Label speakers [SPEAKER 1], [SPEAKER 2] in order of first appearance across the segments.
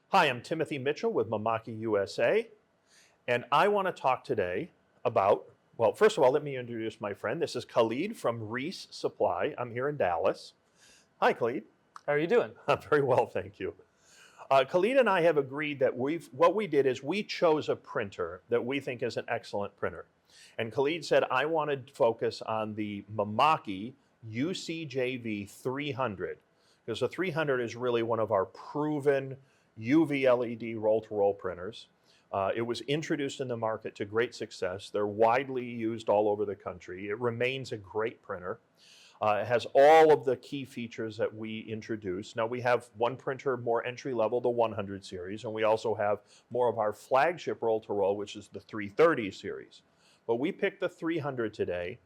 [SPEAKER 1] Hi, I'm Timothy Mitchell with Mimaki USA, and I want to talk today about, well, first of all, let me introduce my friend. This is Khalid from Reece Supply. I'm here in Dallas. Hi, Khalid.
[SPEAKER 2] How are you doing?
[SPEAKER 1] I'm very well, thank you. Khalid and I have agreed that what we did is we chose a printer that we think is an excellent printer. And Khalid said, I wanted to focus on the Mimaki UCJV300, because the 300 is really one of our proven UV LED roll-to-roll printers. It was introduced in the market to great success. They're widely used all over the country. It remains a great printer. It has all of the key features that we introduced. Now we have one printer more entry level, the 100 series, and we also have more of our flagship roll-to-roll, which is the 330 series. But we picked the 300 today,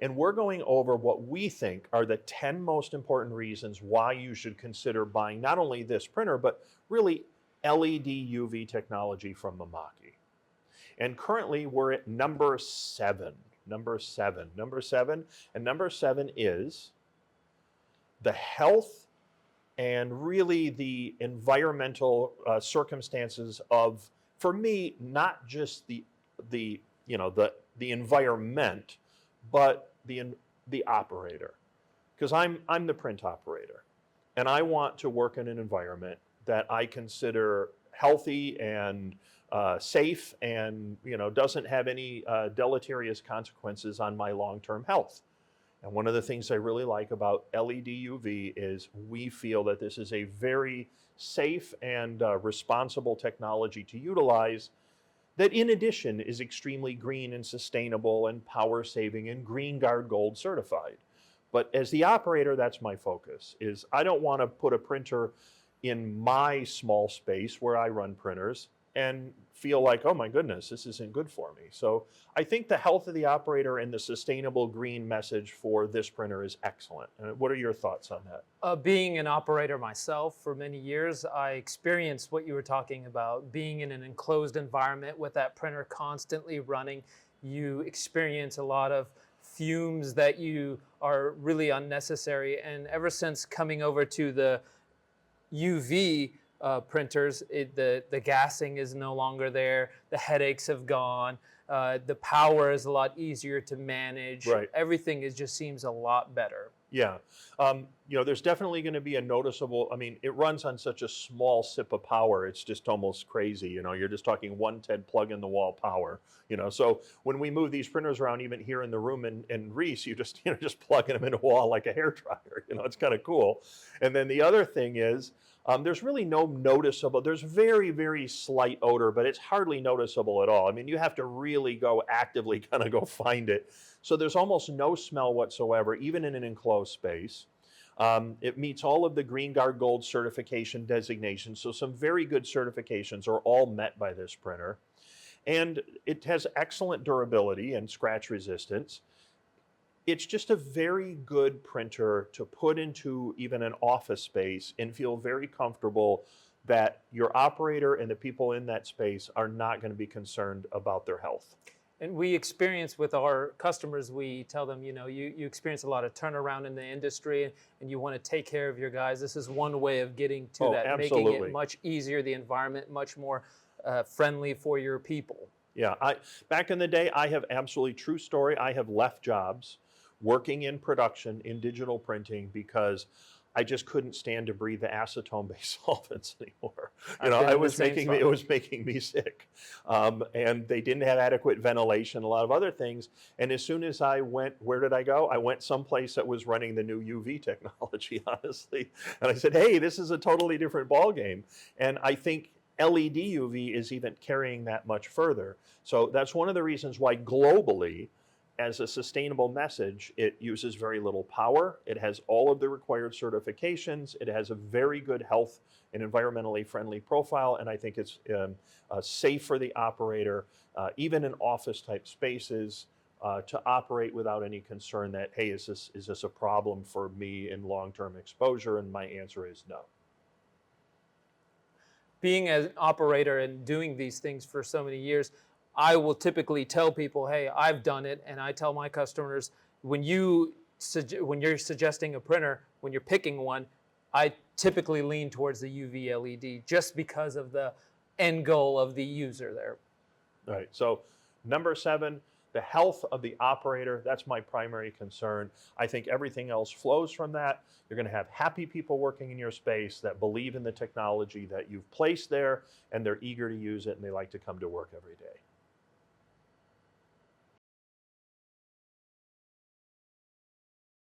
[SPEAKER 1] and we're going over what we think are the 10 most important reasons why you should consider buying not only this printer, but really LED UV technology from Mimaki. And currently we're at number 7. Number seven, and number 7 is the health and really the environmental circumstances of, for me, not just the environment, but the operator, because I'm the print operator, and I want to work in an environment that I consider healthy and safe, and doesn't have any deleterious consequences on my long-term health. And one of the things I really like about LED UV is we feel that this is a very safe and responsible technology to utilize, that in addition is extremely green and sustainable and power saving and Green Guard Gold certified. But as the operator, that's my focus, is I don't want to put a printer in my small space where I run printers and feel like, oh my goodness, this isn't good for me. So I think the health of the operator and the sustainable green message for this printer is excellent. What are your thoughts on that?
[SPEAKER 2] Being an operator myself for many years, I experienced what you were talking about. Being in an enclosed environment with that printer constantly running, you experience a lot of fumes that you are really unnecessary. And ever since coming over to the UV printers, the gassing is no longer there, the headaches have gone, the power is a lot easier to manage.
[SPEAKER 1] Right.
[SPEAKER 2] Everything just seems a lot better.
[SPEAKER 1] Yeah. There's definitely going to be a noticeable, it runs on such a small sip of power, it's just almost crazy. You're just talking 110 plug in the wall power. So when we move these printers around, even here in the room in Reece, you just plugging them in a wall like a hairdryer. It's kind of cool. And then the other thing is, there's really no noticeable, there's very, very slight odor, but it's hardly noticeable at all. You have to really go actively kind of go find it. So there's almost no smell whatsoever, even in an enclosed space. It meets all of the Green Guard Gold certification designations, so some very good certifications are all met by this printer. And it has excellent durability and scratch resistance. It's just a very good printer to put into even an office space and feel very comfortable that your operator and the people in that space are not going to be concerned about their health.
[SPEAKER 2] And we experience with our customers, we tell them, you experience a lot of turnaround in the industry and you want to take care of your guys. This is one way of getting to that,
[SPEAKER 1] absolutely.
[SPEAKER 2] Making it much easier, the environment much more friendly for your people.
[SPEAKER 1] Yeah, back in the day, I have absolutely true story. I have left jobs working in production in digital printing because I just couldn't stand to breathe the acetone-based solvents anymore. It was making me sick, and they didn't have adequate ventilation, a lot of other things. And as soon as I went, where did I go? I went someplace that was running the new UV technology, honestly. And I said, hey, this is a totally different ballgame. And I think LED UV is even carrying that much further. So that's one of the reasons why globally, as a sustainable message, it uses very little power. It has all of the required certifications. It has a very good health and environmentally friendly profile. And I think it's safe for the operator, even in office type spaces, to operate without any concern that, hey, is this a problem for me in long-term exposure? And my answer is no.
[SPEAKER 2] Being an operator and doing these things for so many years, I will typically tell people, hey, I've done it, and I tell my customers, when you're suggesting a printer, when you're picking one, I typically lean towards the UV LED just because of the end goal of the user there.
[SPEAKER 1] All right. So number 7, the health of the operator. That's my primary concern. I think everything else flows from that. You're going to have happy people working in your space that believe in the technology that you've placed there, and they're eager to use it, and they like to come to work every day.